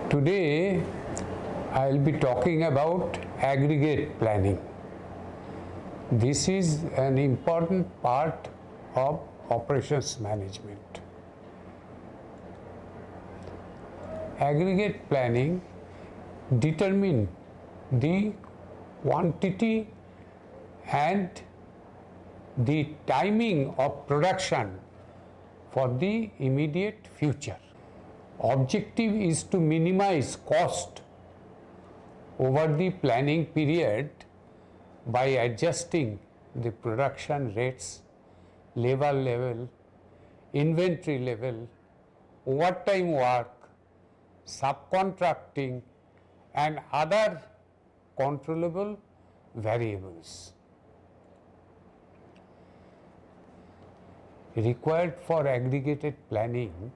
Today I will be talking about aggregate planning. This is an important part of operations management. Aggregate planning determines the quantity and the timing of production for the immediate future. Objective is to minimize cost over the planning period by adjusting the production rates, labor level, inventory level, overtime work, subcontracting and other controllable variables. Required for aggregated planning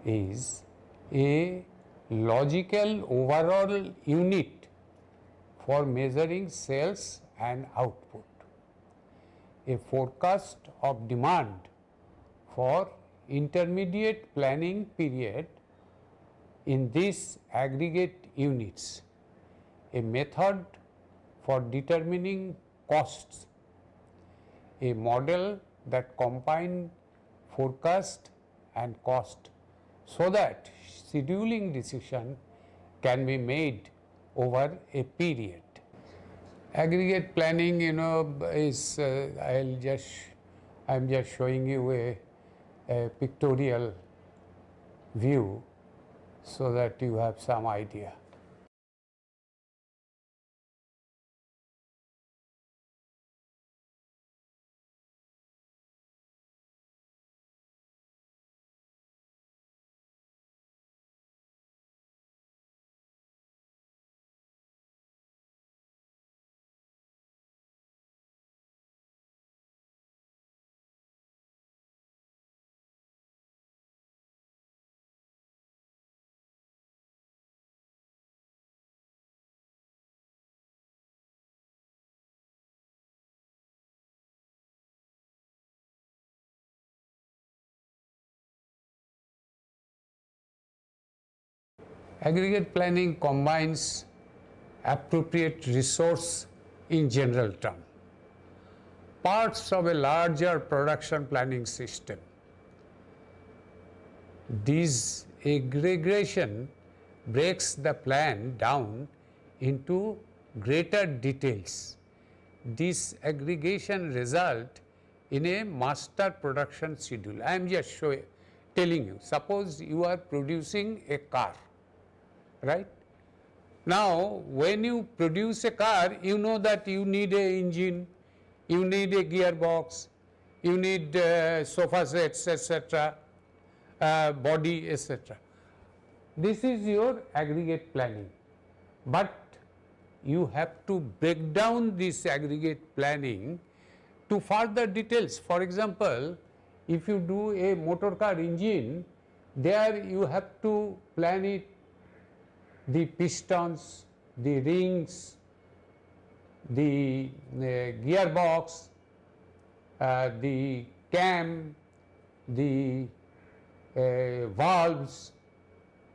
is a logical overall unit for measuring sales and output, a forecast of demand for intermediate planning period in these aggregate units, a method for determining costs, a model that combines forecast and cost so that scheduling decision can be made over a period. Aggregate planning, is I'm just showing you a pictorial view so that you have some idea. Aggregate planning combines appropriate resource in general term, parts of a larger production planning system. This aggregation breaks the plan down into greater details. This aggregation result in a master production schedule. I am just telling you, suppose you are producing a car, right? Now, when you produce a car, you know that you need an engine, you need a gearbox, you need sofa sets, etc., body, etc. This is your aggregate planning. But you have to break down this aggregate planning to further details. For example, if you do a motor car engine, there you have to plan it, the pistons, the rings, the gearbox, the cam, the valves,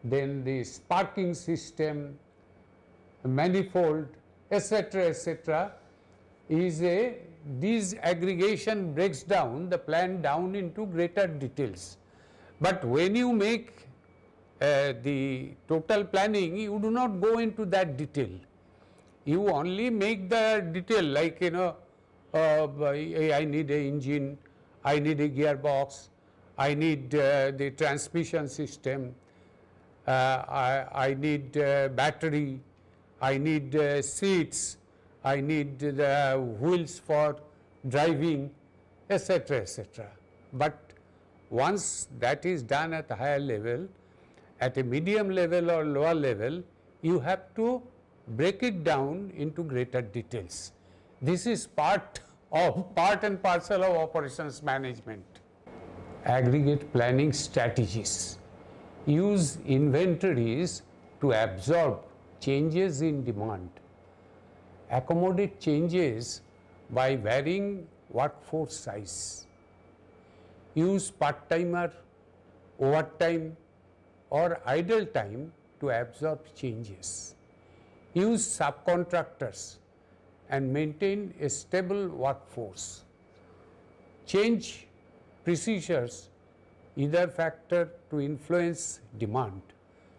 then the sparking system, manifold, etc., this aggregation breaks down the plan down into greater details. But when you make the total planning, you do not go into that detail. You only make the detail like, I need an engine, I need a gearbox, I need the transmission system, I need battery, I need seats, I need the wheels for driving, etc., etc. But once that is done at a higher level, at a medium level or lower level, you have to break it down into greater details. This is part and parcel of operations management. Aggregate planning strategies use inventories to absorb changes in demand, accommodate changes by varying workforce size, use part-timer, overtime or idle time to absorb changes. Use subcontractors and maintain a stable workforce. Change procedures either factor to influence demand.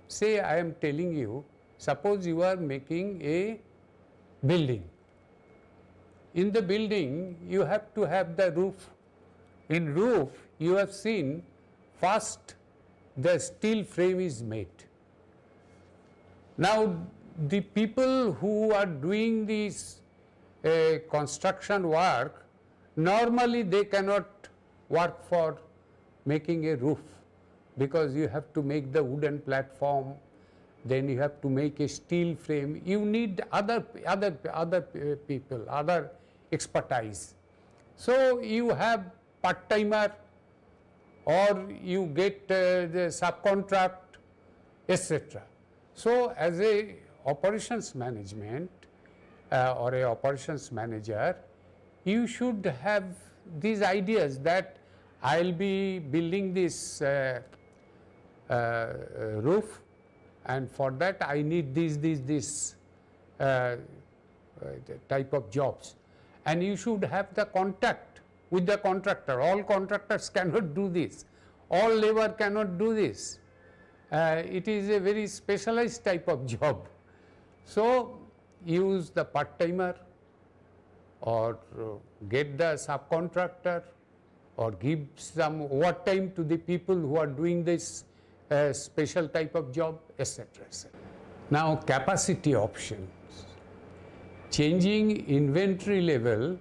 Say I am telling you, suppose you are making a building. In the building you have to have the roof. In roof you have seen first the steel frame is made. Now the people who are doing this construction work, normally they cannot work for making a roof, because you have to make the wooden platform, then you have to make a steel frame. You need other people, other expertise. So you have part-timer, or you get the subcontract, etc. So as a operations management or a operations manager, you should have these ideas that I'll be building this roof, and for that I need this type of jobs, and you should have the contact with the contractor. All contractors cannot do this, all labor cannot do this. It is a very specialized type of job. So use the part-timer, or get the subcontractor, or give some overtime to the people who are doing this special type of job, etc. Now capacity options. Changing inventory level,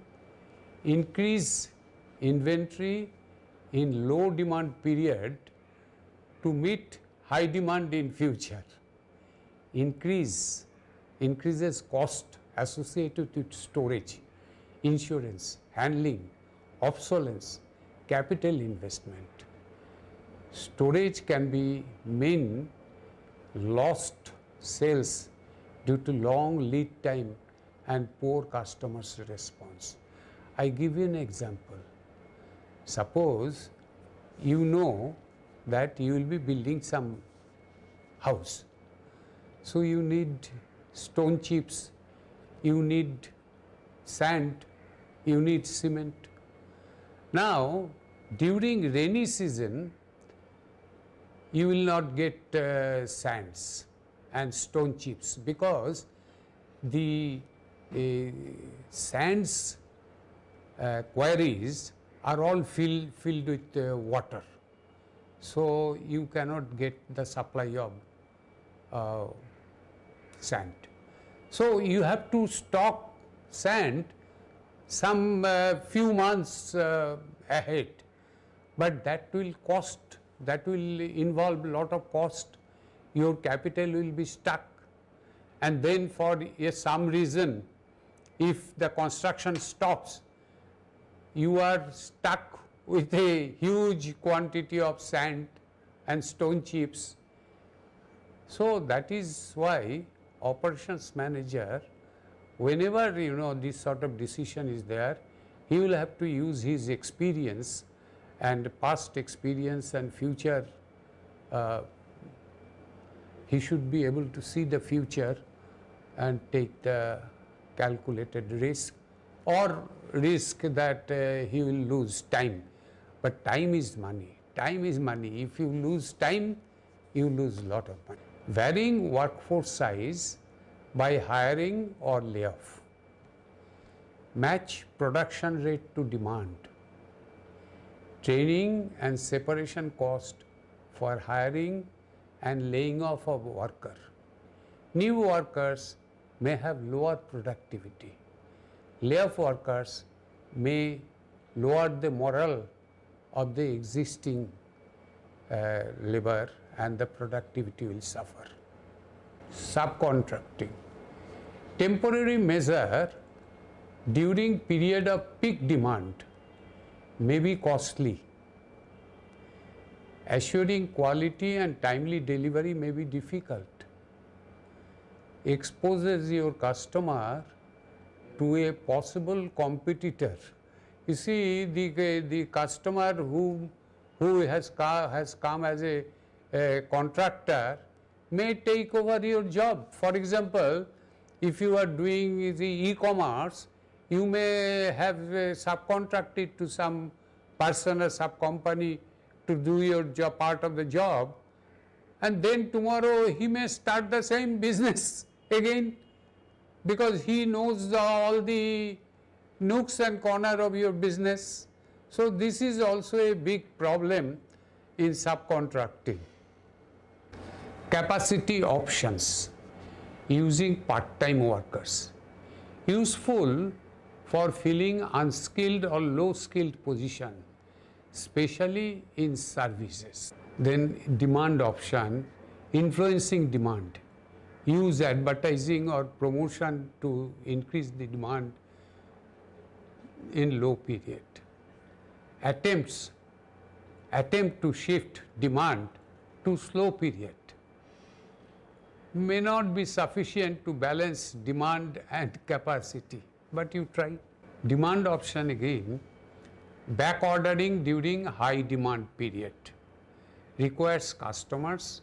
increase inventory in low demand period to meet high demand in future. Increases cost associated with storage, insurance, handling, obsolescence, capital investment. Storage can be mean lost sales due to long lead time and poor customers' response. I give you an example. Suppose you know that you will be building some house. So you need stone chips, you need sand, you need cement. Now during rainy season you will not get sands and stone chips, because the sands quarries are all filled with water. So you cannot get the supply of sand. So you have to stock sand some few months ahead, but that will cost, that will involve a lot of cost. Your capital will be stuck, and then for some reason, if the construction stops, you are stuck with a huge quantity of sand and stone chips. So that is why operations manager, whenever this sort of decision is there, he will have to use his experience and past experience and future. He should be able to see the future and take the calculated risk, or risk that he will lose time. But time is money. Time is money. If you lose time, you lose a lot of money. Varying workforce size by hiring or layoff. Match production rate to demand. Training and separation cost for hiring and laying off of worker. New workers may have lower productivity. Layoff workers may lower the morale of the existing labor, and the productivity will suffer. Subcontracting. Temporary measure during period of peak demand may be costly. Assuring quality and timely delivery may be difficult. Exposes your customer to a possible competitor. You see, the customer who has come as a contractor may take over your job. For example, if you are doing the e-commerce, you may have subcontracted to some person or sub company to do your job, part of the job, and then tomorrow he may start the same business again, because he knows all the nooks and corners of your business. So this is also a big problem in subcontracting. Capacity options, using part-time workers, useful for filling unskilled or low-skilled position, especially in services. Then demand option, influencing demand, use advertising or promotion to increase the demand in low period. Attempt to shift demand to slow period may not be sufficient to balance demand and capacity, but you try. Demand option again, back ordering during high demand period, requires customers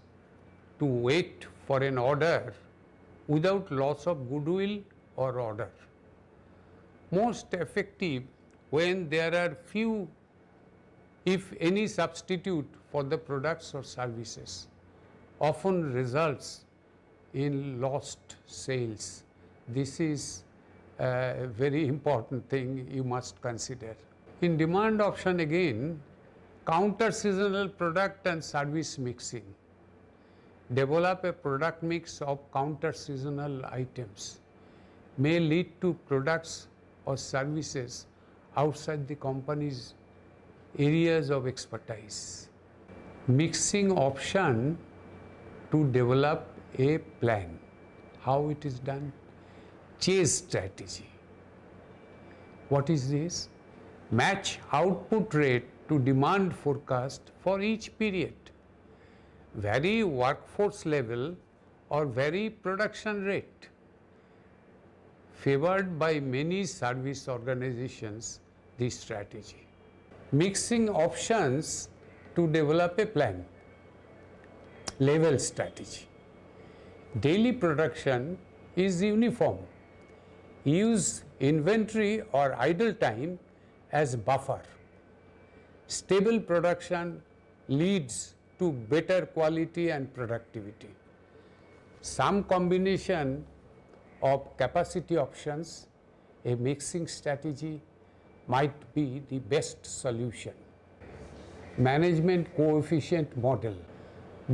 to wait for an order without loss of goodwill or order. Most effective when there are few, if any, substitute for the products or services, often results in lost sales. This is a very important thing you must consider. In demand option again, counter seasonal product and service mixing. Develop a product mix of counter seasonal items may lead to products or services outside the company's areas of expertise. Mixing option to develop a plan. How it is done? Chase strategy. What is this? Match output rate to demand forecast for each period. Vary workforce level or vary production rate. Favored by many service organizations, this strategy. Mixing options to develop a plan. Level strategy. Daily production is uniform. Use inventory or idle time as buffer. Stable production leads to better quality and productivity. Some combination of capacity options, a mixing strategy might be the best solution. Management coefficient model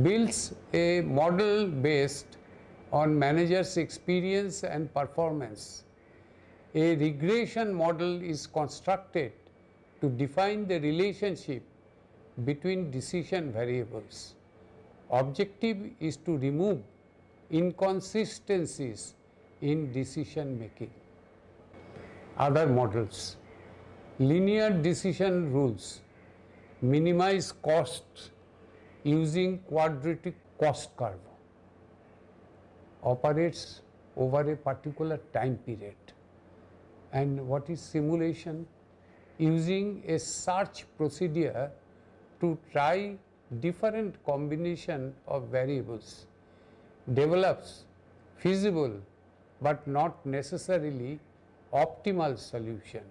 builds a model based on managers' experience and performance. A regression model is constructed to define the relationship between decision variables. Objective is to remove inconsistencies in decision making. Other models, linear decision rules, minimize costs using quadratic cost curve, operates over a particular time period. And what is simulation? Using a search procedure to try different combination of variables, develops feasible but not necessarily optimal solution.